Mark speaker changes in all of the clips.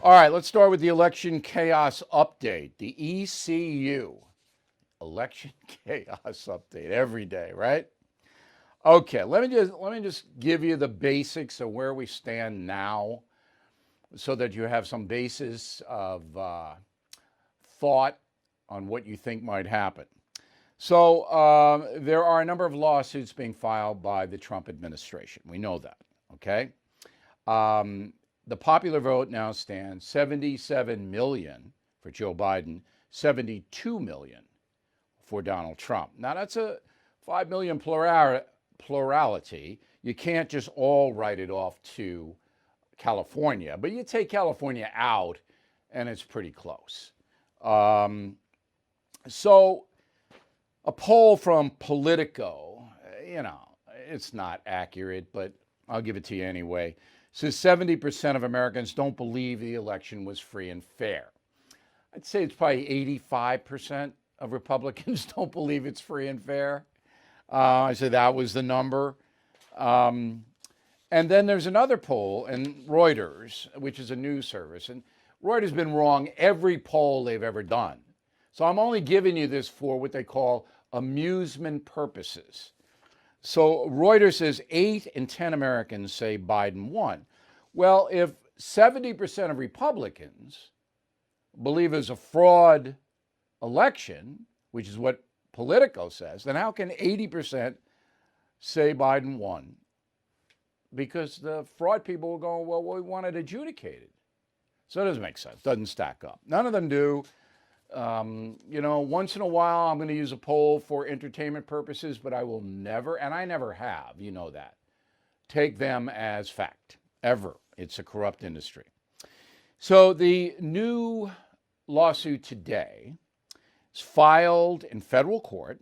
Speaker 1: All right, let's start with the election chaos update. The ECU, election chaos update every day, right? Okay, let me just give you the basics of where we stand now, so that you have some basis of thought on what you think might happen. So there are a number of lawsuits being filed by the Trump administration. We know that. Okay. The popular vote now stands 77 million for Joe Biden, 72 million for Donald Trump. Now that's a 5 million plurality. You can't just all write it off to California, but you take California out and it's pretty close. So a poll from Politico, it's not accurate, but I'll give it to you anyway, says 70% of Americans don't believe the election was free and fair. I'd say it's probably 85% of Republicans don't believe it's free and fair. I said that was the number. And then there's another poll, and Reuters, which is a news service, and Reuters has been wrong every poll they've ever done. So I'm only giving you this for what they call amusement purposes. So Reuters says 8 in 10 Americans say Biden won. Well, if 70% of Republicans believe it's a fraud election, which is what Politico says, then how can 80% say Biden won? Because the fraud people were going, well, we want it adjudicated. So it doesn't make sense. Doesn't stack up. None of them do. Once in a while, I'm going to use a poll for entertainment purposes, but I will never, and I never have, you know that, take them as fact, ever. It's a corrupt industry. So the new lawsuit today is filed in federal court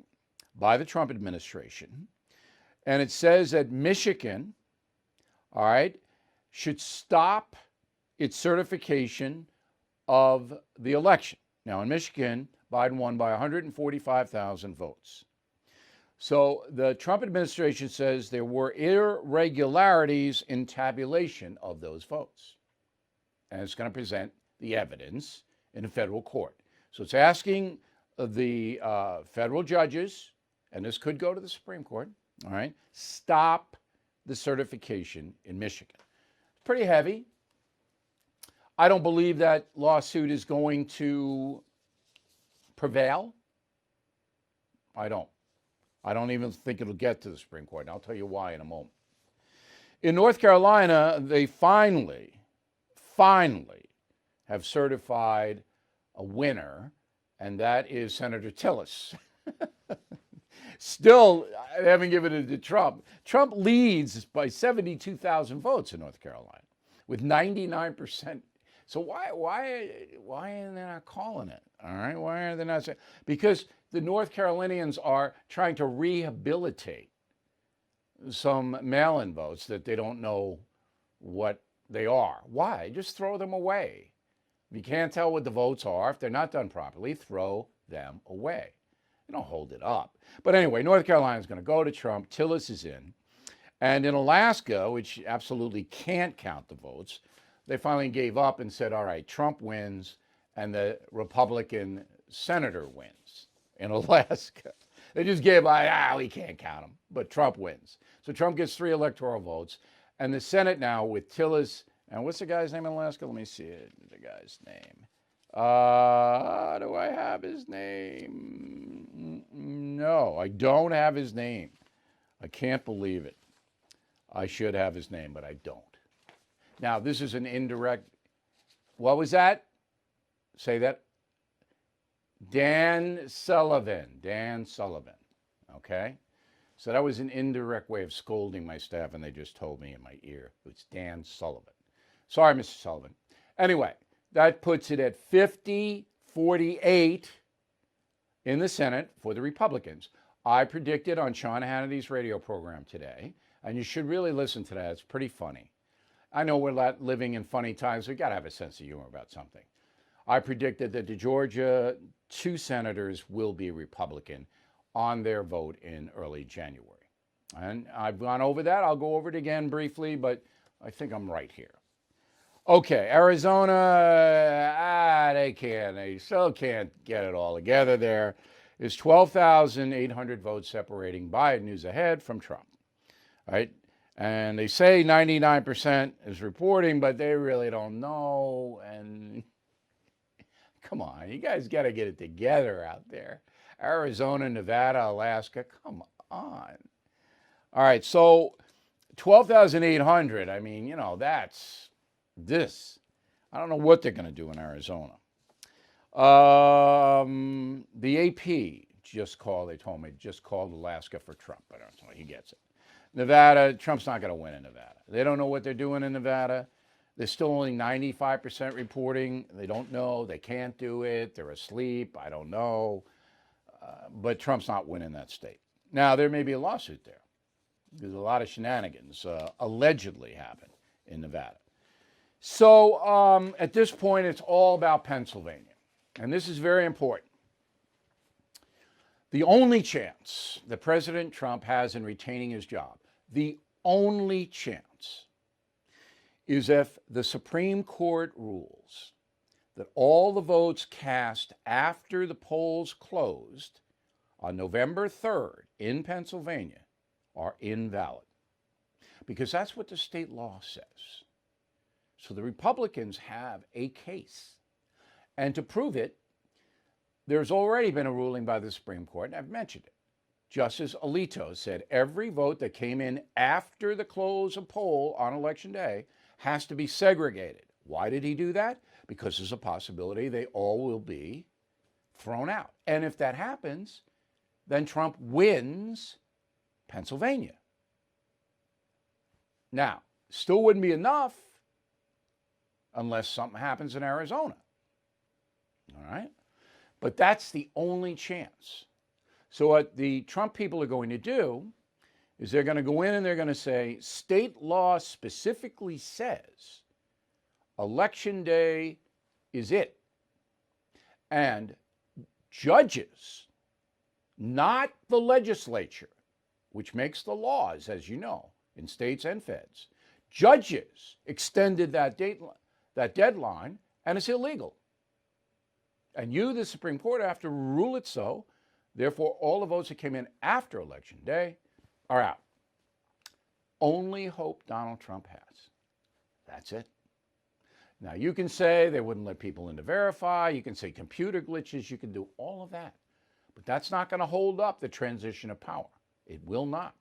Speaker 1: by the Trump administration, and it says that Michigan, all right, should stop its certification of the election. Now, in Michigan, Biden won by 145,000 votes. So the Trump administration says there were irregularities in tabulation of those votes. And it's going to present the evidence in a federal court. So it's asking the federal judges, and this could go to the Supreme Court, all right, stop the certification in Michigan. Pretty heavy. I don't believe that lawsuit is going to prevail. I don't even think it'll get to the Supreme Court, and I'll tell you why in a moment. In North Carolina, they finally have certified a winner, and that is Senator Tillis. Still, I haven't given it to Trump. Trump leads by 72,000 votes in North Carolina with 99%. So why are they not calling it? All right, why are they not saying? Because the North Carolinians are trying to rehabilitate some mail-in votes that they don't know what they are. Why? Just throw them away. If you can't tell what the votes are, if they're not done properly, throw them away. You don't hold it up. But anyway, North Carolina is going to go to Trump. Tillis is in. And in Alaska, which absolutely can't count the votes, they finally gave up and said, all right, Trump wins and the Republican senator wins in Alaska. They just gave up, we can't count them, but Trump wins. So Trump gets 3 electoral votes. And the Senate now with Tillis, and what's the guy's name in Alaska? Let me see it, the guy's name. Do I have his name? No, I don't have his name. I can't believe it. I should have his name, but I don't. Now, this is an indirect. What was that? Say that. Dan Sullivan. Okay? So that was an indirect way of scolding my staff, and they just told me in my ear. It's Dan Sullivan. Sorry, Mr. Sullivan. Anyway, that puts it at 50-48 in the Senate for the Republicans. I predicted on Sean Hannity's radio program today, and you should really listen to that. It's pretty funny. I know we're living in funny times. We've got to have a sense of humor about something. I predicted that the Georgia 2 senators will be Republican on their vote in early January. And I've gone over that. I'll go over it again briefly, but I think I'm right here. Okay, Arizona, they still can't get it all together there. There's 12,800 votes separating Biden, who's ahead, from Trump, right? And they say 99% is reporting, but they really don't know. And come on, you guys got to get it together out there. Arizona, Nevada, Alaska, come on. All right, so 12,800, I mean, that's this. I don't know what they're going to do in Arizona. The AP they told me, just called Alaska for Trump. I don't know, he gets it. Nevada, Trump's not going to win in Nevada. They don't know what they're doing in Nevada. They're still only 95% reporting. They don't know. They can't do it. They're asleep. I don't know. But Trump's not winning that state. Now, there may be a lawsuit there. There's a lot of shenanigans allegedly happen in Nevada. So at this point, it's all about Pennsylvania. And this is very important. The only chance that President Trump has in retaining his job, the only chance, is if the Supreme Court rules that all the votes cast after the polls closed on November 3rd in Pennsylvania are invalid. Because that's what the state law says. So the Republicans have a case. And to prove it, there's already been a ruling by the Supreme Court, and I've mentioned it. Justice Alito said every vote that came in after the close of poll on Election Day has to be segregated. Why did he do that? Because there's a possibility they all will be thrown out. And if that happens, then Trump wins Pennsylvania. Now, still wouldn't be enough unless something happens in Arizona. All right? But that's the only chance. So what the Trump people are going to do is they're going to go in and they're going to say, state law specifically says Election Day is it. And judges, not the legislature, which makes the laws, as you know, in states and feds, judges extended that deadline, and it's illegal. And you, the Supreme Court, have to rule it so. Therefore, all the votes that came in after Election Day are out. Only hope Donald Trump has. That's it. Now, you can say they wouldn't let people in to verify. You can say computer glitches. You can do all of that. But that's not going to hold up the transition of power. It will not.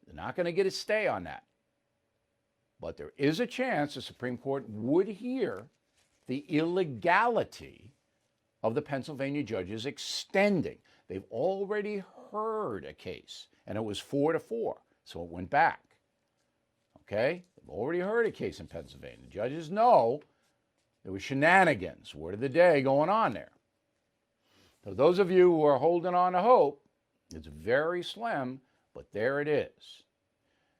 Speaker 1: They're not going to get a stay on that. But there is a chance the Supreme Court would hear the illegality of the Pennsylvania judges extending. They've already heard a case, and it was 4-4, so it went back. Okay? They've already heard a case in Pennsylvania. The judges know there was shenanigans, word of the day, going on there. So those of you who are holding on to hope, it's very slim, but there it is.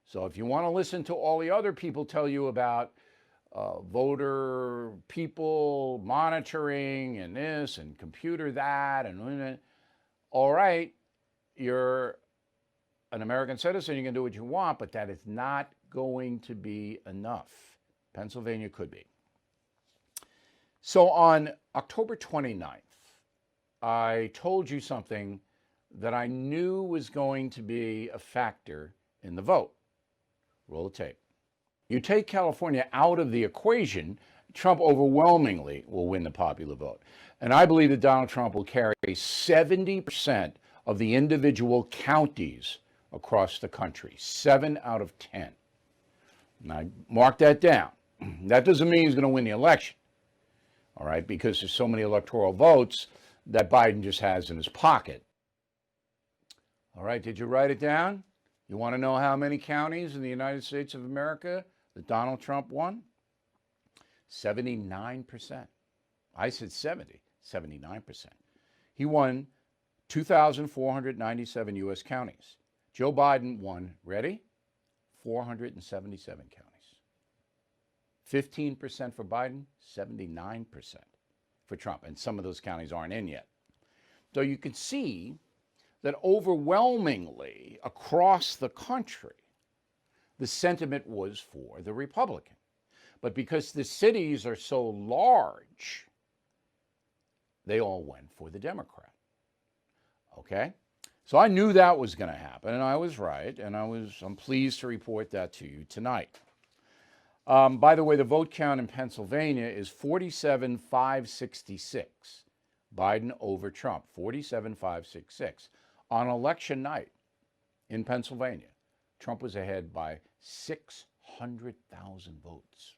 Speaker 1: So if you want to listen to all the other people tell you about voter people monitoring and this and computer that and all right, you're an American citizen, you can do what you want, but that is not going to be enough. Pennsylvania could be. So on October 29th, I told you something that I knew was going to be a factor in the vote. Roll the tape. You take California out of the equation, Trump overwhelmingly will win the popular vote. And I believe that Donald Trump will carry 70% of the individual counties across the country, 7 out of 10. Now, mark that down. That doesn't mean he's going to win the election, all right, because there's so many electoral votes that Biden just has in his pocket. All right, did you write it down? You want to know how many counties in the United States of America that Donald Trump won? 79%. I said 70, 79%. He won 2,497 U.S. counties. Joe Biden won, ready? 477 counties. 15% for Biden, 79% for Trump. And some of those counties aren't in yet. So you can see that overwhelmingly across the country, the sentiment was for the Republican. But because the cities are so large, they all went for the Democrat. Okay? So I knew that was going to happen, and I was right, and I'm pleased to report that to you tonight. By the way, the vote count in Pennsylvania is 47,566. Biden over Trump, 47,566. On election night in Pennsylvania, Trump was ahead by 600,000 votes.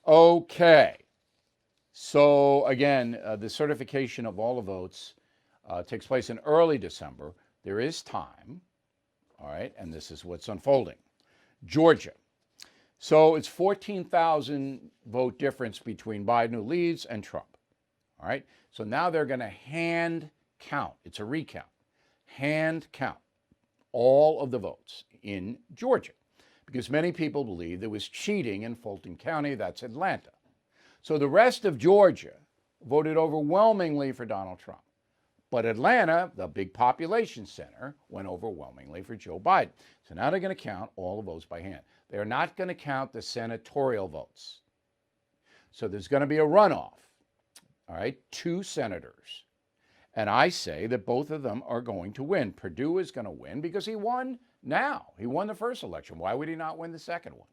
Speaker 1: Okay. So again, the certification of all the votes takes place in early December. There is time, all right, and this is what's unfolding. Georgia. So it's 14,000 vote difference between Biden, who leads, and Trump, all right? So now they're going to hand count. It's a recount. Hand count all of the votes in Georgia because many people believe there was cheating in Fulton County. That's Atlanta. So the rest of Georgia voted overwhelmingly for Donald Trump. But Atlanta, the big population center, went overwhelmingly for Joe Biden. So now they're going to count all the votes by hand. They're not going to count the senatorial votes. So there's going to be a runoff, all right, 2 senators. And I say that both of them are going to win. Perdue is going to win because he won now. He won the first election. Why would he not win the second one?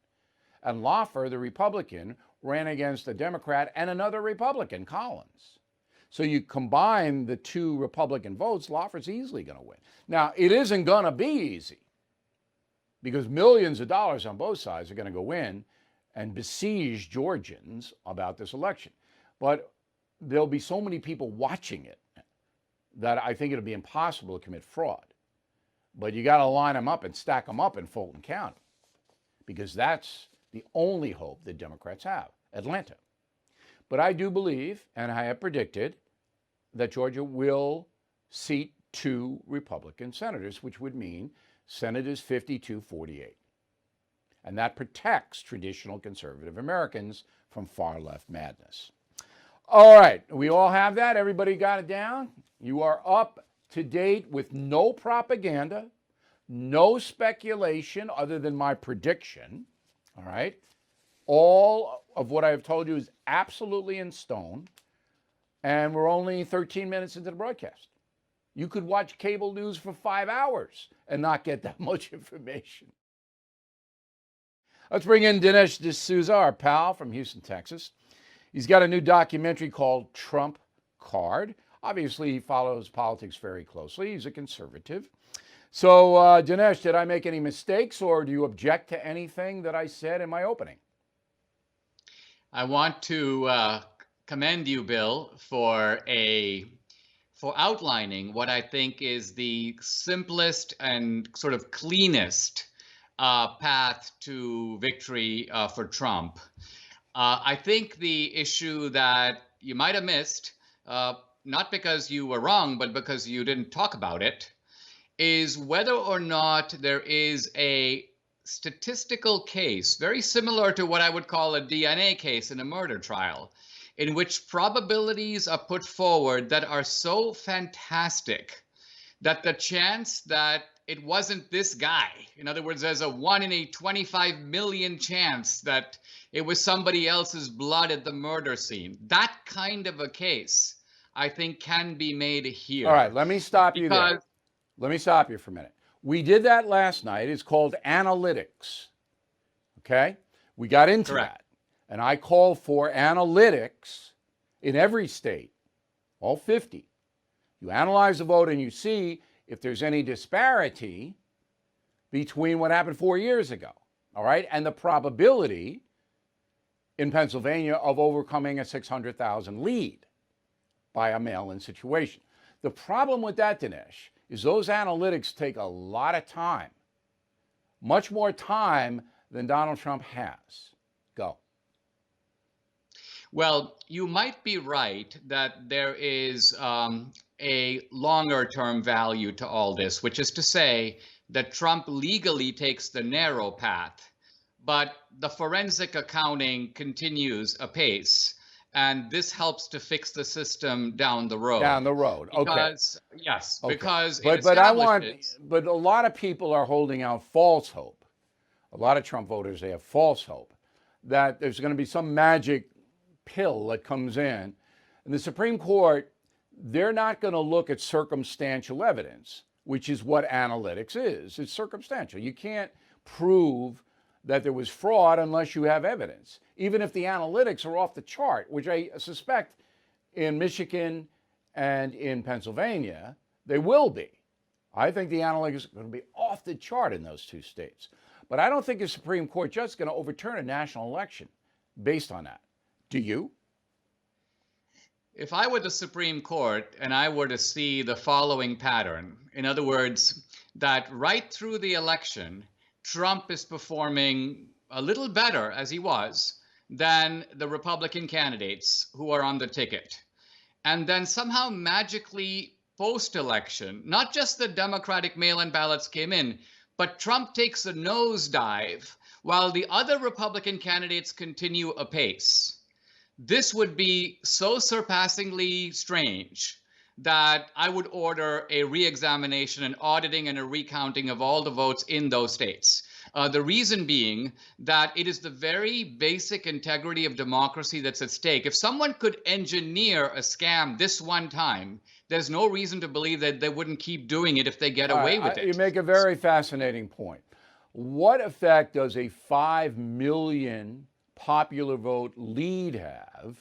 Speaker 1: And Loeffler, the Republican, ran against a Democrat and another Republican, Collins. So you combine the 2 Republican votes, Loeffler's easily going to win. Now, it isn't going to be easy because millions of dollars on both sides are going to go in and besiege Georgians about this election. But there'll be so many people watching it that I think it'll be impossible to commit fraud. But you got to line them up and stack them up in Fulton County because that's the only hope that Democrats have, Atlanta. But I do believe, and I have predicted, that Georgia will seat 2 Republican senators, which would mean Senate is 52-48. And that protects traditional conservative Americans from far left madness. All right, we all have that? Everybody got it down? You are up to date with no propaganda, no speculation other than my prediction. All right? All of what I've told you is absolutely in stone, and we're only 13 minutes into the broadcast. You could watch cable news for 5 hours and not get that much information. Let's bring in Dinesh D'Souza, our pal from Houston, Texas. He's got a new documentary called Trump Card. Obviously, he follows politics very closely. He's a conservative. So, Dinesh, did I make any mistakes, or do you object to anything that I said in my opening?
Speaker 2: I want to commend you, Bill, for outlining what I think is the simplest and sort of cleanest path to victory for Trump. I think the issue that you might have missed, not because you were wrong, but because you didn't talk about it, is whether or not there is a statistical case, very similar to what I would call a DNA case in a murder trial, in which probabilities are put forward that are so fantastic that the chance that it wasn't this guy, in other words, there's a 1 in a 25 million chance that it was somebody else's blood at the murder scene. That kind of a case, I think, can be made here.
Speaker 1: All right, let me stop you there. Let me stop you for a minute. We did that last night. It's called analytics. Okay? We got into that. And I call for analytics in every state, all 50. You analyze the vote and you see if there's any disparity between what happened 4 years ago, all right, and the probability in Pennsylvania of overcoming a 600,000 lead by a mail-in situation. The problem with that, Dinesh, is those analytics take a lot of time, much more time than Donald Trump has. Go.
Speaker 2: Well, you might be right that there is a longer term value to all this, which is to say that Trump legally takes the narrow path, but the forensic accounting continues apace. And this helps to fix the system down the road.
Speaker 1: Down the road,
Speaker 2: because,
Speaker 1: okay.
Speaker 2: Yes,
Speaker 1: okay.
Speaker 2: because
Speaker 1: but a lot of people are holding out false hope a lot of Trump voters, they have false hope that there's going to be some magic pill that comes in. And the Supreme Court, they're not going to look at circumstantial evidence, which is what analytics is. It's circumstantial. You can't prove that there was fraud unless you have evidence, even if the analytics are off the chart, which I suspect in Michigan and in Pennsylvania, they will be. I think the analytics are going to be off the chart in those two states. But I don't think the Supreme Court judge is going to overturn a national election based on that. Do you?
Speaker 2: If I were the Supreme Court and I were to see the following pattern, in other words, that right through the election, Trump is performing a little better, as he was, than the Republican candidates who are on the ticket. And then somehow magically post-election, not just the Democratic mail-in ballots came in, but Trump takes a nosedive while the other Republican candidates continue apace. This would be so surpassingly strange that I would order a re-examination, an auditing, and a recounting of all the votes in those states. The reason being that it is the very basic integrity of democracy that's at stake. If someone could engineer a scam this one time, there's no reason to believe that they wouldn't keep doing it if they get away with it.
Speaker 1: You make a very fascinating point. What effect does a 5 million popular vote lead have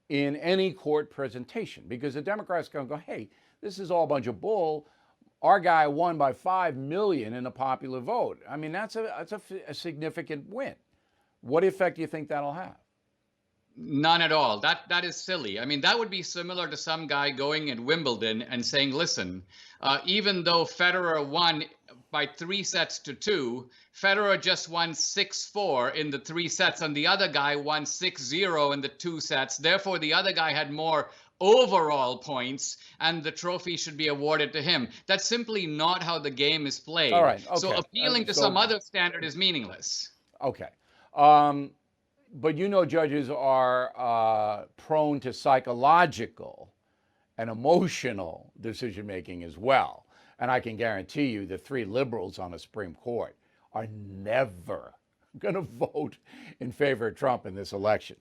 Speaker 1: in any court presentation? Because the Democrats can go, hey, this is all a bunch of bull. Our guy won by 5 million in a popular vote. I mean, that's a significant win. What effect do you think that'll have?
Speaker 2: None at all. That is silly. I mean, that would be similar to some guy going at Wimbledon and saying, listen, even though Federer won by 3-2, Federer just won 6-4 in the 3 sets, and the other guy won 6-0 in the 2 sets. Therefore, the other guy had more overall points, and the trophy should be awarded to him. That's simply not how the game is played.
Speaker 1: All right. Okay.
Speaker 2: So appealing to some other standard is meaningless.
Speaker 1: Okay. But you know, judges are prone to psychological and emotional decision making as well. And I can guarantee you the 3 liberals on the Supreme Court are never going to vote in favor of Trump in this election.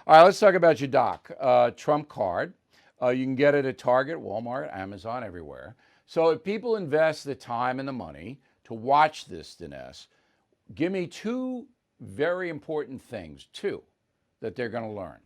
Speaker 1: All right, let's talk about your doc. Trump card. You can get it at Target, Walmart, Amazon, everywhere. So if people invest the time and the money to watch this, Dinesh, give me 2 very important things, 2, that they're going to learn.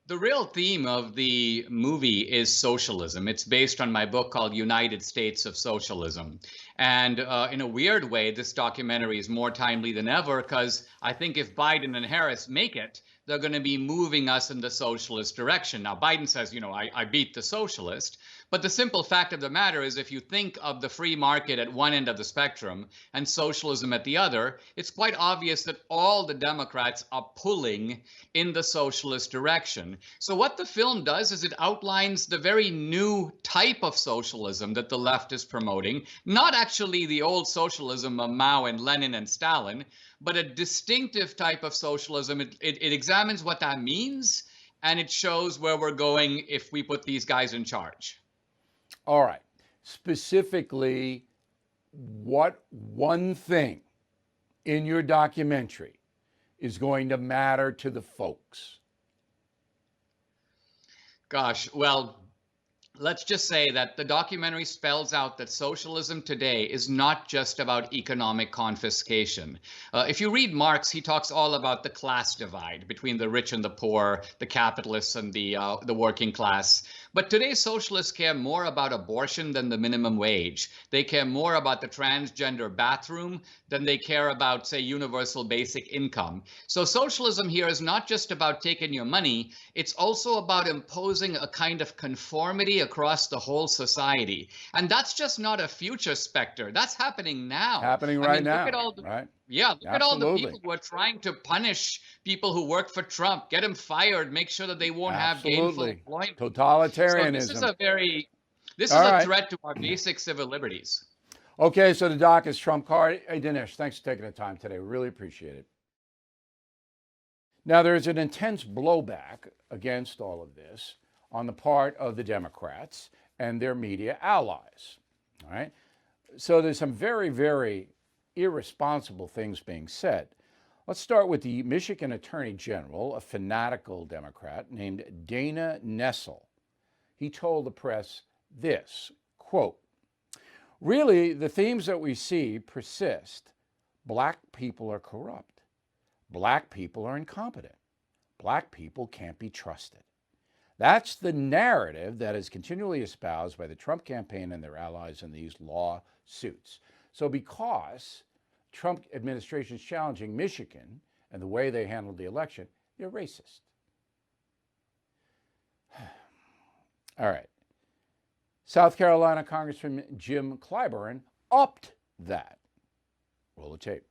Speaker 2: The real theme of the movie is socialism. It's based on my book called United States of Socialism. And in a weird way, this documentary is more timely than ever because I think if Biden and Harris make it, they're going to be moving us in the socialist direction. Now, Biden says, you know, I beat the socialist. But the simple fact of the matter is if you think of the free market at one end of the spectrum and socialism at the other, it's quite obvious that all the Democrats are pulling in the socialist direction. So what the film does is it outlines the very new type of socialism that the left is promoting, not actually the old socialism of Mao and Lenin and Stalin, but a distinctive type of socialism. It examines what that means, and it shows where we're going if we put these guys in charge.
Speaker 1: All right. Specifically, what one thing in your documentary is going to matter to the folks?
Speaker 2: Gosh, well, let's just say that the documentary spells out that socialism today is not just about economic confiscation. If you read Marx, he talks all about the class divide between the rich and the poor, the capitalists and the working class. But today's socialists care more about abortion than the minimum wage. They care more about the transgender bathroom than they care about, say, universal basic income. So socialism here is not just about taking your money. It's also about imposing a kind of conformity across the whole society. And that's just not a future specter. That's happening now.
Speaker 1: Happening right now.
Speaker 2: Look at all the,
Speaker 1: right?
Speaker 2: Yeah, look
Speaker 1: Absolutely.
Speaker 2: at all the people who are trying to punish people who work for Trump, get them fired, make sure that they won't have gainful employment.
Speaker 1: Totalitarianism.
Speaker 2: So this is a threat to our basic civil liberties.
Speaker 1: Okay, so the doc is Trump card. Hey, Dinesh, thanks for taking the time today. Really appreciate it. Now, there's an intense blowback against all of this on the part of the Democrats and their media allies. All right. So there's some very, very irresponsible things being said. Let's start with the Michigan Attorney General, a fanatical Democrat named Dana Nessel. He told the press this, quote, "Really, the themes that we see persist. Black people are corrupt. Black people are incompetent. Black people can't be trusted. That's the narrative that is continually espoused by the Trump campaign and their allies in these lawsuits." So because Trump administration is challenging Michigan and the way they handled the election, they're racist. All right. South Carolina Congressman Jim Clyburn upped that. Roll the tape.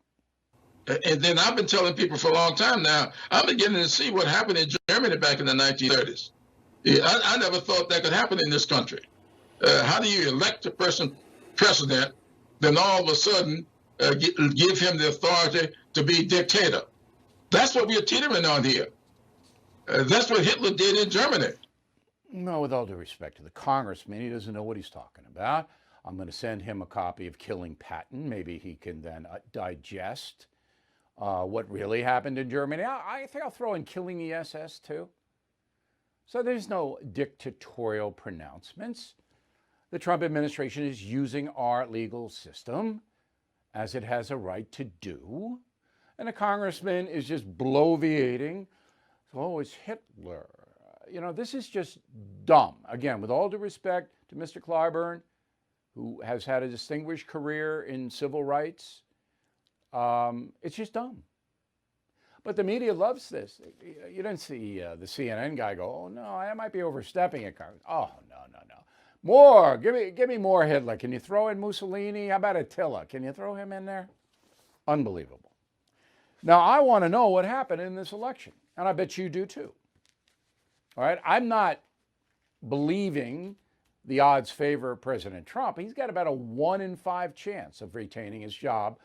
Speaker 3: And then I've been telling people for a long time now, I'm beginning to see what happened in Germany back in the 1930s. I never thought that could happen in this country. How do you elect a person president, then all of a sudden give him the authority to be dictator? That's what we're teetering on here. That's what Hitler did in Germany.
Speaker 1: No, with all due respect to the congressman, he doesn't know what he's talking about. I'm going to send him a copy of Killing Patton. Maybe he can then digest what really happened in Germany. I think I'll throw in Killing the SS too. So there's no dictatorial pronouncements. The Trump administration is using our legal system as it has a right to do. And the congressman is just bloviating. Oh, it's Hitler. You know, this is just dumb. Again, with all due respect to Mr. Clyburn, who has had a distinguished career in civil rights, it's just dumb. But the media loves this. You didn't see the CNN guy go, "Oh no, I might be overstepping it." Oh no. More. Give me more Hitler. Can you throw in Mussolini? How about Attila? Can you throw him in there? Unbelievable. Now I want to know what happened in this election, and I bet you do too. All right, I'm not believing the odds favor President Trump. He's got about a 1 in 5 chance of retaining his job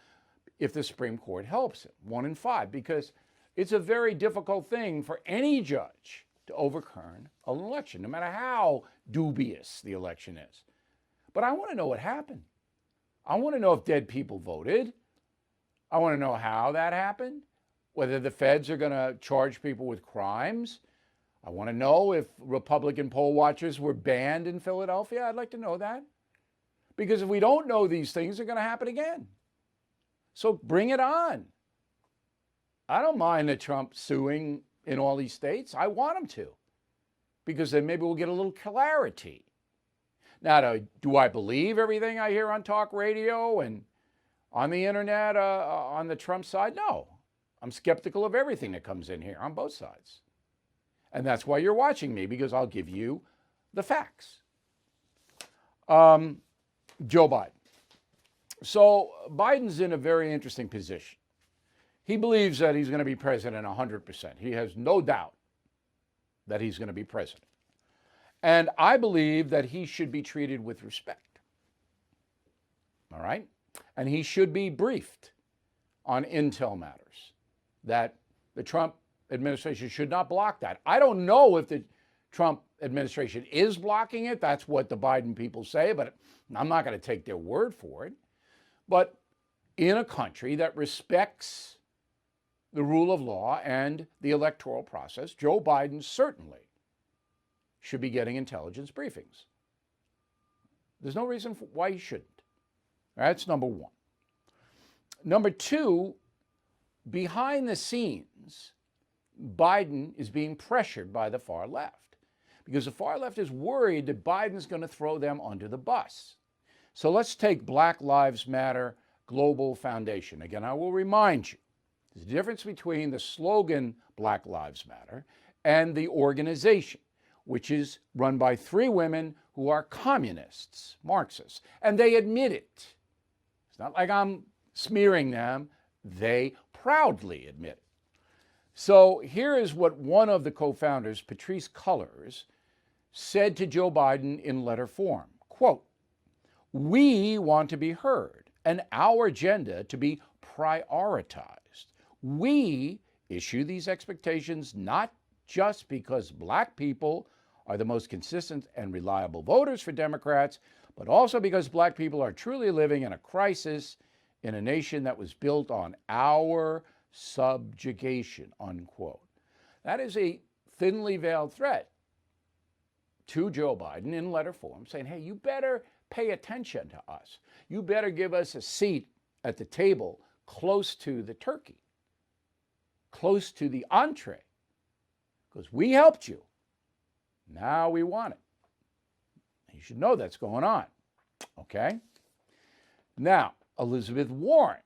Speaker 1: if the Supreme Court helps him. 1 in 5, because it's a very difficult thing for any judge to overturn an election, no matter how dubious the election is. But I want to know what happened. I want to know if dead people voted. I want to know how that happened, whether the feds are going to charge people with crimes. I want to know if Republican poll watchers were banned in Philadelphia. I'd like to know that. Because if we don't know these things, they're going to happen again. So bring it on. I don't mind the Trump suing in all these states. I want him to. Because then maybe we'll get a little clarity. Now, do I believe everything I hear on talk radio and on the internet on the Trump side? No. I'm skeptical of everything that comes in here on both sides. And that's why you're watching me, because I'll give you the facts. Joe Biden. So Biden's in a very interesting position. He believes that he's going to be president 100%. He has no doubt that he's going to be president. And I believe that he should be treated with respect. All right? And he should be briefed on intel matters, that the Trump administration should not block that. I don't know if the Trump administration is blocking it. That's what the Biden people say, but I'm not going to take their word for it. But in a country that respects the rule of law and the electoral process, Joe Biden certainly should be getting intelligence briefings. There's no reason why he shouldn't. That's number one. Number two, behind the scenes, Biden is being pressured by the far left because the far left is worried that Biden's going to throw them under the bus. So let's take Black Lives Matter Global Foundation. Again, I will remind you, there's a difference between the slogan Black Lives Matter and the organization, which is run by 3 women who are communists, Marxists, and they admit it. It's not like I'm smearing them. They proudly admit it. So here is what one of the co-founders, Patrice Cullors, said to Joe Biden in letter form. Quote, "We want to be heard and our agenda to be prioritized. We issue these expectations not just because Black people are the most consistent and reliable voters for Democrats, but also because Black people are truly living in a crisis in a nation that was built on our subjugation, unquote. That is a thinly veiled threat to Joe Biden in letter form, saying, hey, you better pay attention to us. You better give us a seat at the table close to the turkey, close to the entree, because we helped you. Now we want it. You should know that's going on, okay? Now, Elizabeth Warren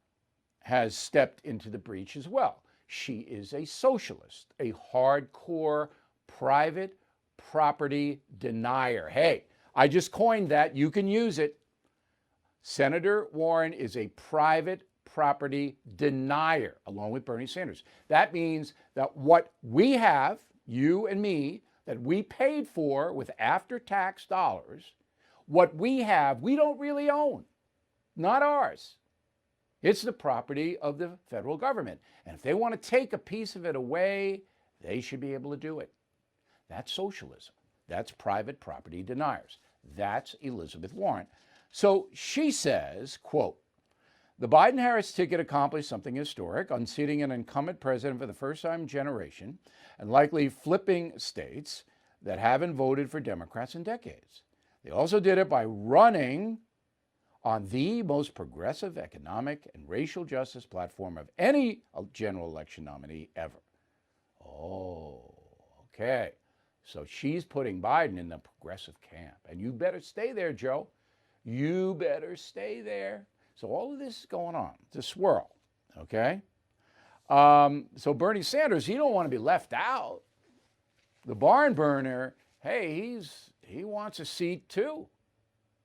Speaker 1: has stepped into the breach as well. She is a socialist, a hardcore private property denier. Hey, I just coined that. You can use it. Senator Warren is a private property denier, along with Bernie Sanders. That means that what we have, you and me, that we paid for with after-tax dollars, what we have, we don't really own. Not ours. It's the property of the federal government. And if they want to take a piece of it away, they should be able to do it. That's socialism. That's private property deniers. That's Elizabeth Warren. So she says, quote, the Biden-Harris ticket accomplished something historic, unseating an incumbent president for the first time in a generation and likely flipping states that haven't voted for Democrats in decades. They also did it by running on the most progressive economic and racial justice platform of any general election nominee ever. Oh, okay. So she's putting Biden in the progressive camp. And you better stay there, Joe. You better stay there. So all of this is going on. It's a swirl, okay? So Bernie Sanders, he don't want to be left out. The barn burner, hey, he wants a seat too.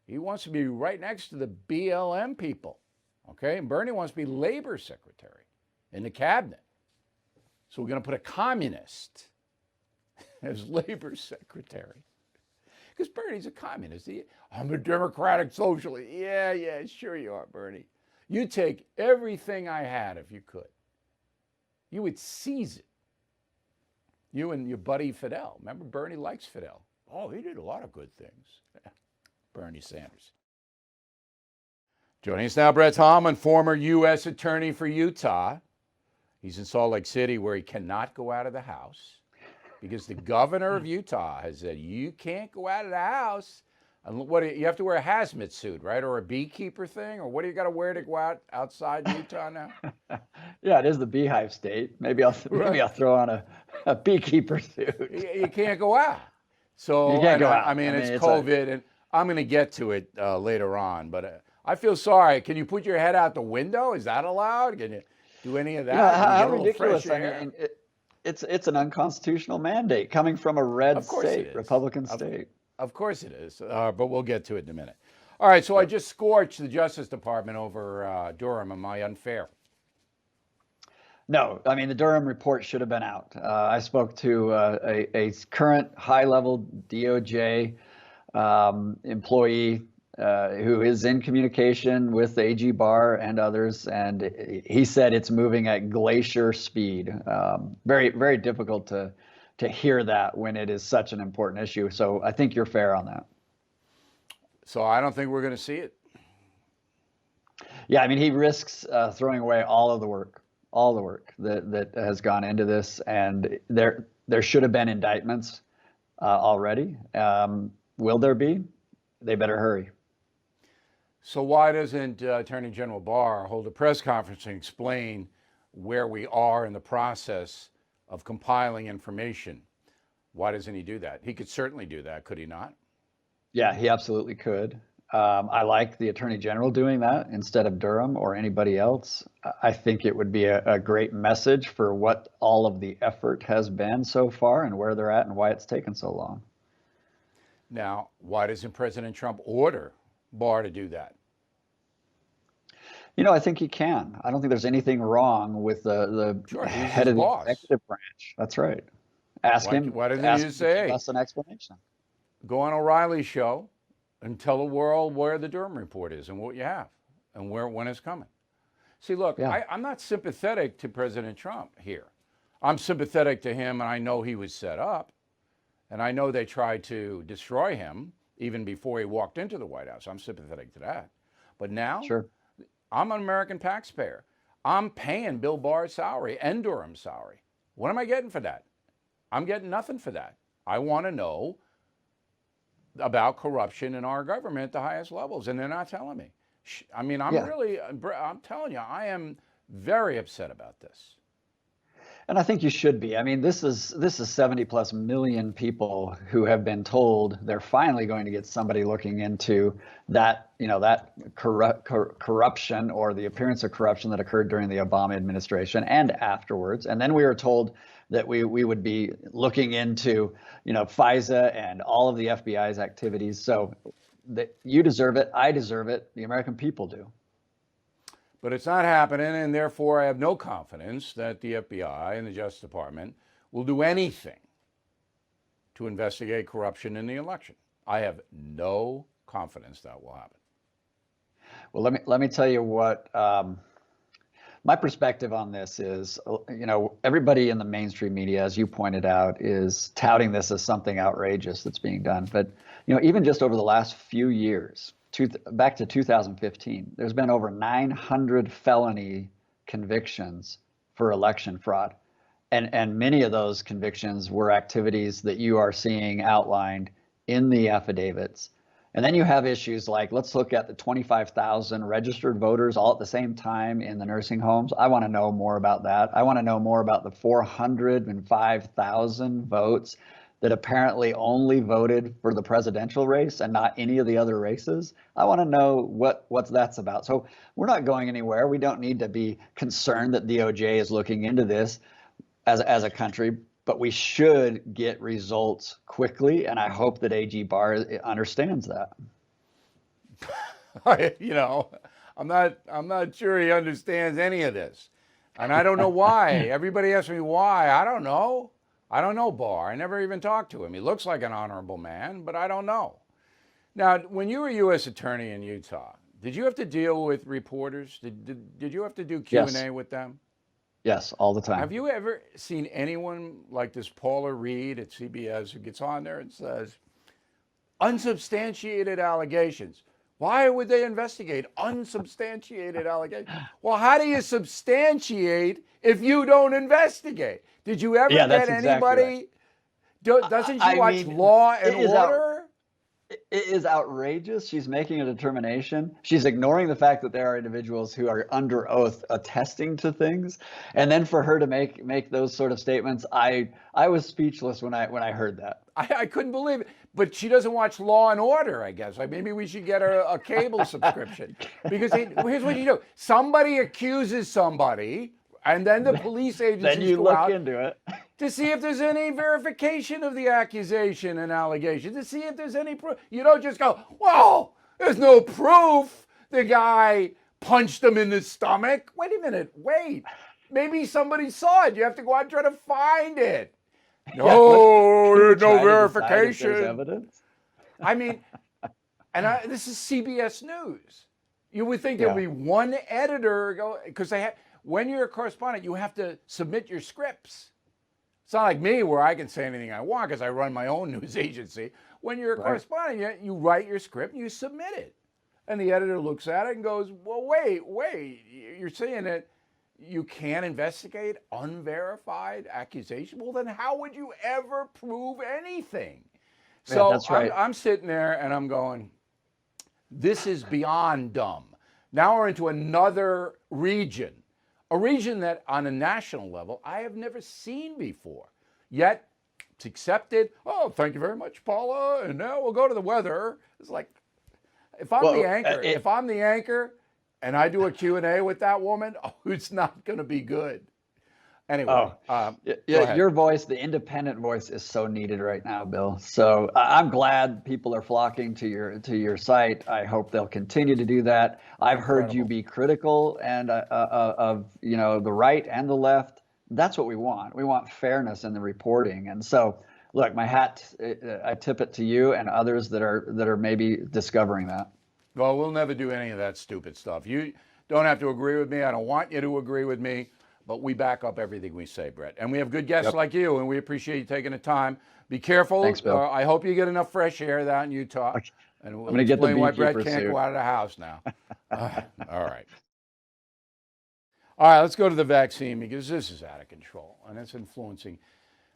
Speaker 1: He wants to be right next to the BLM people, okay? And Bernie wants to be labor secretary in the cabinet. So we're going to put a communist as labor secretary. Because Bernie's a communist. I'm a democratic socialist. Yeah, sure you are, Bernie. You'd take everything I had if you could. You would seize it. You and your buddy Fidel. Remember, Bernie likes Fidel. Oh, he did a lot of good things. Bernie Sanders. Joining us now, Brett Tallman, former U.S. Attorney for Utah. He's in Salt Lake City, where he cannot go out of the house because the governor of Utah has said you can't go out of the house. And what you have to wear a hazmat suit, right, or a beekeeper thing, or what do you got to wear to go outside Utah now?
Speaker 4: Yeah, it is the beehive state. Maybe I'll throw on a beekeeper suit.
Speaker 1: You can't go out. So
Speaker 4: you can't go out.
Speaker 1: I mean, it's COVID, and I'm going to get to it later on. But I feel sorry. Can you put your head out the window? Is that allowed? Can you do any of that?
Speaker 4: How ridiculous! I mean, it's an unconstitutional mandate coming from a red state, Republican state.
Speaker 1: Of course it is, but we'll get to it in a minute. All right, so I just scorched the Justice Department over Durham. Am I unfair?
Speaker 4: No, I mean, the Durham report should have been out. I spoke to a current high-level DOJ employee who is in communication with AG Barr and others, and he said it's moving at glacier speed. Very, very difficult to hear that when it is such an important issue. So I think you're fair on that.
Speaker 1: So I don't think we're going to see it.
Speaker 4: Yeah, I mean, he risks throwing away all the work that has gone into this, and there should have been indictments already. Will there be? They better hurry.
Speaker 1: So why doesn't Attorney General Barr hold a press conference and explain where we are in the process of compiling information? Why doesn't he do that? He could certainly do that, could he not?
Speaker 4: Yeah, he absolutely could. I like the Attorney General doing that instead of Durham or anybody else. I think it would be a great message for what all of the effort has been so far and where they're at and why it's taken so long.
Speaker 1: Now, why doesn't President Trump order Barr to do that?
Speaker 4: You know, I think he can. I don't think there's anything wrong with the head of the executive branch. That's right. Ask him.
Speaker 1: Why doesn't he just say,
Speaker 4: hey, that's an explanation?
Speaker 1: Go on O'Reilly's show and tell the world where the Durham report is and what you have and when it's coming. See, look, yeah. I'm not sympathetic to President Trump here. I'm sympathetic to him, and I know he was set up, and I know they tried to destroy him even before he walked into the White House. I'm sympathetic to that. But now,
Speaker 4: sure.
Speaker 1: I'm an American taxpayer. I'm paying Bill Barr's salary and Durham's salary. What am I getting for that? I'm getting nothing for that. I want to know about corruption in our government at the highest levels, and they're not telling me. I mean, I'm telling you, I am very upset about this.
Speaker 4: And I think you should be. I mean, this is 70 plus million people who have been told they're finally going to get somebody looking into that, that corruption or the appearance of corruption that occurred during the Obama administration and afterwards. And then we were told that we would be looking into, FISA and all of the FBI's activities. So you deserve it. I deserve it. The American people do.
Speaker 1: But it's not happening, and therefore I have no confidence that the FBI and the Justice Department will do anything to investigate corruption in the election. I have no confidence that will happen.
Speaker 4: Well, let me tell you what my perspective on this is. Everybody in the mainstream media, as you pointed out, is touting this as something outrageous that's being done. But even just over the last few years, back to 2015, there's been over 900 felony convictions for election fraud. And many of those convictions were activities that you are seeing outlined in the affidavits. And then you have issues like, let's look at the 25,000 registered voters all at the same time in the nursing homes. I want to know more about that. I want to know more about the 405,000 votes that apparently only voted for the presidential race and not any of the other races. I want to know what that's about. So we're not going anywhere. We don't need to be concerned that DOJ is looking into this as a country, but we should get results quickly, and I hope that AG Barr understands that.
Speaker 1: I'm not sure he understands any of this, and I don't know why. Everybody asks me why. I don't know. I don't know Barr. I never even talked to him. He looks like an honorable man, but I don't know. Now, when you were U.S. attorney in Utah, did you have to deal with reporters? Did you have to do Q&A
Speaker 4: Yes.
Speaker 1: with them?
Speaker 4: Yes, all the time.
Speaker 1: Have you ever seen anyone like this Paula Reed at CBS who gets on there and says, unsubstantiated allegations? Why would they investigate unsubstantiated allegations? Well, how do you substantiate if you don't investigate? Did you ever get anybody? Right. Doesn't she watch Law and Order?
Speaker 4: It is outrageous. She's making a determination. She's ignoring the fact that there are individuals who are under oath attesting to things. And then for her to make those sort of statements, I was speechless when I heard that.
Speaker 1: I couldn't believe it. But she doesn't watch Law and Order, I guess. Like maybe we should get her a cable subscription. Because here's what you do. Somebody accuses somebody, and then the police agencies
Speaker 4: then you
Speaker 1: go
Speaker 4: look
Speaker 1: out
Speaker 4: into it
Speaker 1: to see if there's any verification of the accusation and allegation, to see if there's any proof. You don't just go, whoa, there's no proof the guy punched him in the stomach. Wait a minute, wait. Maybe somebody saw it. You have to go out and try to find it. No, there's no verification.
Speaker 4: There's evidence.
Speaker 1: I mean, this is CBS News. You would think there'd be one editor because when you're a correspondent, you have to submit your scripts. It's not like me where I can say anything I want because I run my own news agency. When you're a correspondent, you write your script and you submit it. And the editor looks at it and goes, well, wait, you're saying that you can't investigate unverified accusation? Well, then how would you ever prove anything? So
Speaker 4: that's right.
Speaker 1: I'm sitting there and I'm going, this is beyond dumb. Now we're into another region. A region that on a national level I have never seen before. Yet it's accepted. Oh, thank you very much, Paula. And now we'll go to the weather. It's like, if I'm the anchor and I do a Q&A with that woman, it's not going to be good. Anyway,
Speaker 4: your voice, the independent voice, is so needed right now, Bill. So I'm glad people are flocking to your site. I hope they'll continue to do that. I've heard you be critical and of the right and the left. That's what we want. We want fairness in the reporting. And so, look, my hat, I tip it to you and others that are maybe discovering that.
Speaker 1: Well, we'll never do any of that stupid stuff. You don't have to agree with me. I don't want you to agree with me. But we back up everything we say, Brett. And we have good guests like you, and we appreciate you taking the time. Be careful.
Speaker 4: Thanks, Bill.
Speaker 1: I hope you get enough fresh air out in Utah.
Speaker 4: Okay.
Speaker 1: And
Speaker 4: I'm going to get the
Speaker 1: explain why Brett
Speaker 4: beekeeper
Speaker 1: can't
Speaker 4: suit.
Speaker 1: go out of the house now. All right. All right, let's go to the vaccine because this is out of control and it's influencing.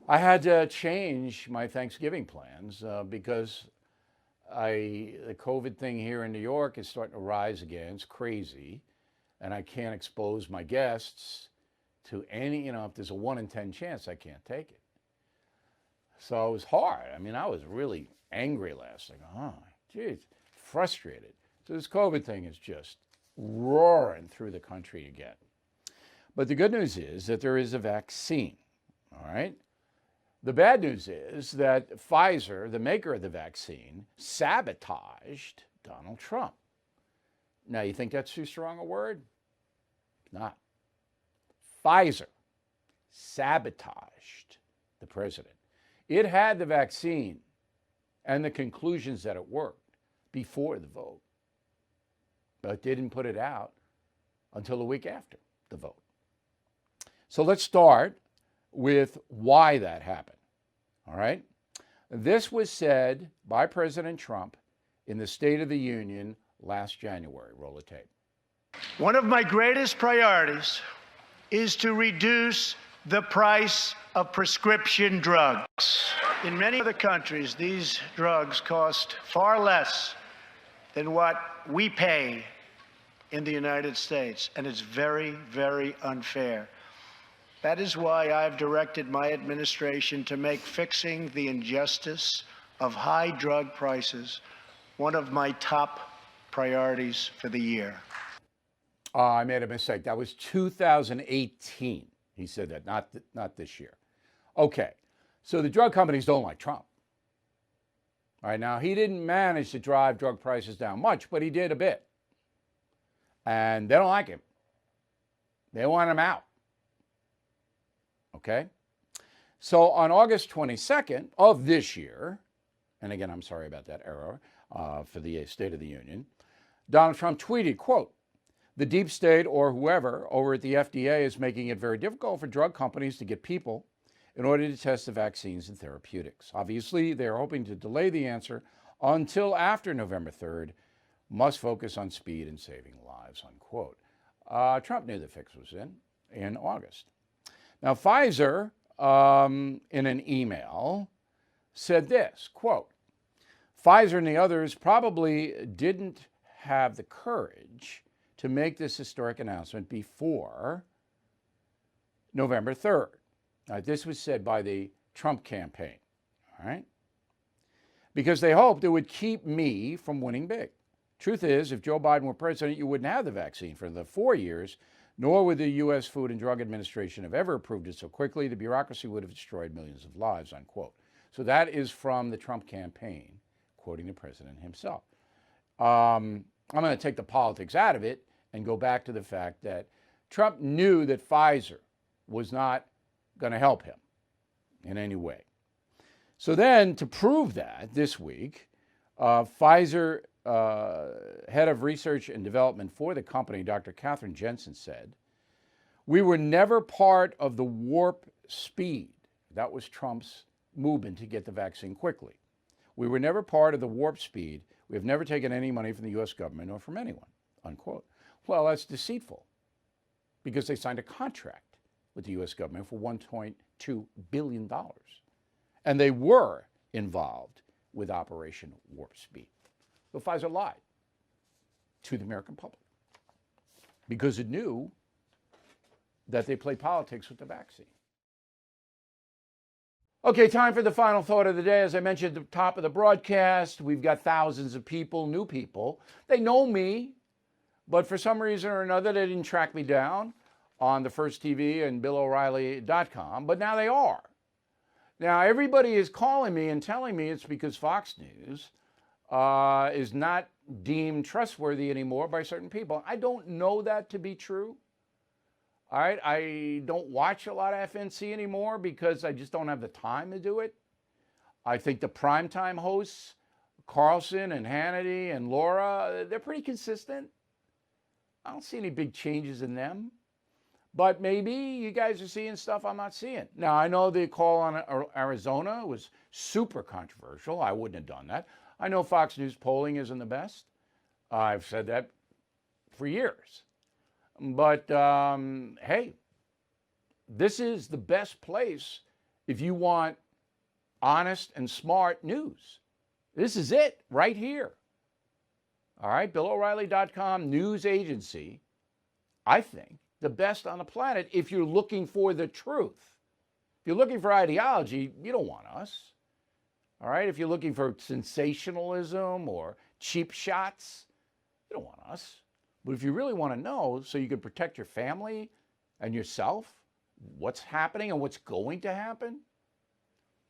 Speaker 1: I had to change my Thanksgiving plans because the COVID thing here in New York is starting to rise again. It's crazy. And I can't expose my guests to any, if there's a 1 in 10 chance, I can't take it. So it was hard. I mean, I was really angry last night. Oh, geez, frustrated. So this COVID thing is just roaring through the country again. But the good news is that there is a vaccine, all right? The bad news is that Pfizer, the maker of the vaccine, sabotaged Donald Trump. Now, you think that's too strong a word? Not. Pfizer sabotaged the president. It had the vaccine and the conclusions that it worked before the vote, but didn't put it out until a week after the vote. So let's start with why that happened, all right? This was said by President Trump in the State of the Union last January. Roll the tape.
Speaker 5: One of my greatest priorities is to reduce the price of prescription drugs. In many other countries, these drugs cost far less than what we pay in the United States, and it's very, very unfair. That is why I've directed my administration to make fixing the injustice of high drug prices one of my top priorities for the year.
Speaker 1: I made a mistake. That was 2018. He said that, not this year. Okay, so the drug companies don't like Trump. All right, now he didn't manage to drive drug prices down much, but he did a bit. And they don't like him. They want him out. Okay? So on August 22nd of this year, and again, I'm sorry about that error for the State of the Union, Donald Trump tweeted, quote, "The deep state or whoever over at the FDA is making it very difficult for drug companies to get people in order to test the vaccines and therapeutics. Obviously, they are hoping to delay the answer until after November 3rd, must focus on speed and saving lives," unquote. Trump knew the fix was in August. Now, Pfizer, in an email, said this, quote, "Pfizer and the others probably didn't have the courage to make this historic announcement before November 3rd. This was said by the Trump campaign, all right? Because they hoped it would keep me from winning big. Truth is, if Joe Biden were president, you wouldn't have the vaccine for the 4 years, nor would the U.S. Food and Drug Administration have ever approved it so quickly. The bureaucracy would have destroyed millions of lives," unquote. So that is from the Trump campaign, quoting the president himself. I'm going to take the politics out of it and go back to the fact that Trump knew that Pfizer was not going to help him in any way. So then, to prove that, this week, Pfizer head of research and development for the company, Dr. Catherine Jensen, said, "We were never part of the warp speed." That was Trump's movement to get the vaccine quickly. "We were never part of the warp speed. We have never taken any money from the U.S. government or from anyone," unquote. Well, that's deceitful because they signed a contract with the U.S. government for $1.2 billion. And they were involved with Operation Warp Speed. So Pfizer lied to the American public because it knew that they played politics with the vaccine. Okay, time for the final thought of the day. As I mentioned at the top of the broadcast, we've got thousands of people, new people. They know me, but for some reason or another, they didn't track me down on the First TV and BillO'Reilly.com, but now they are. Now, everybody is calling me and telling me it's because Fox News is not deemed trustworthy anymore by certain people. I don't know that to be true. All right, I don't watch a lot of FNC anymore because I just don't have the time to do it. I think the primetime hosts, Carlson and Hannity and Laura, they're pretty consistent. I don't see any big changes in them. But maybe you guys are seeing stuff I'm not seeing. Now, I know the call on Arizona was super controversial. I wouldn't have done that. I know Fox News polling isn't the best. I've said that for years. But hey, this is the best place if you want honest and smart news. This is it right here. All right, BillO'Reilly.com news agency, I think, the best on the planet if you're looking for the truth. If you're looking for ideology, you don't want us. All right, if you're looking for sensationalism or cheap shots, you don't want us. But if you really want to know so you can protect your family and yourself, what's happening and what's going to happen,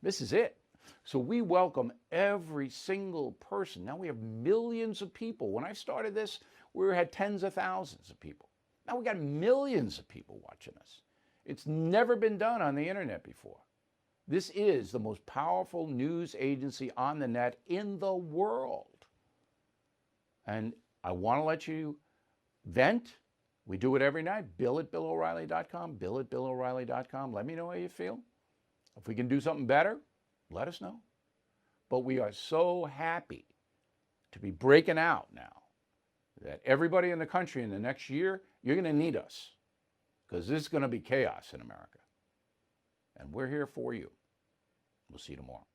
Speaker 1: this is it. So we welcome every single person. Now we have millions of people. When I started this, we had tens of thousands of people. Now we got millions of people watching us. It's never been done on the internet before. This is the most powerful news agency on the net in the world. And I want to let you vent. We do it every night. Bill at BillO'Reilly.com. Bill at BillO'Reilly.com. Let me know how you feel. If we can do something better, let us know. But we are so happy to be breaking out now that everybody in the country in the next year, you're going to need us because this is going to be chaos in America. And we're here for you. We'll see you tomorrow.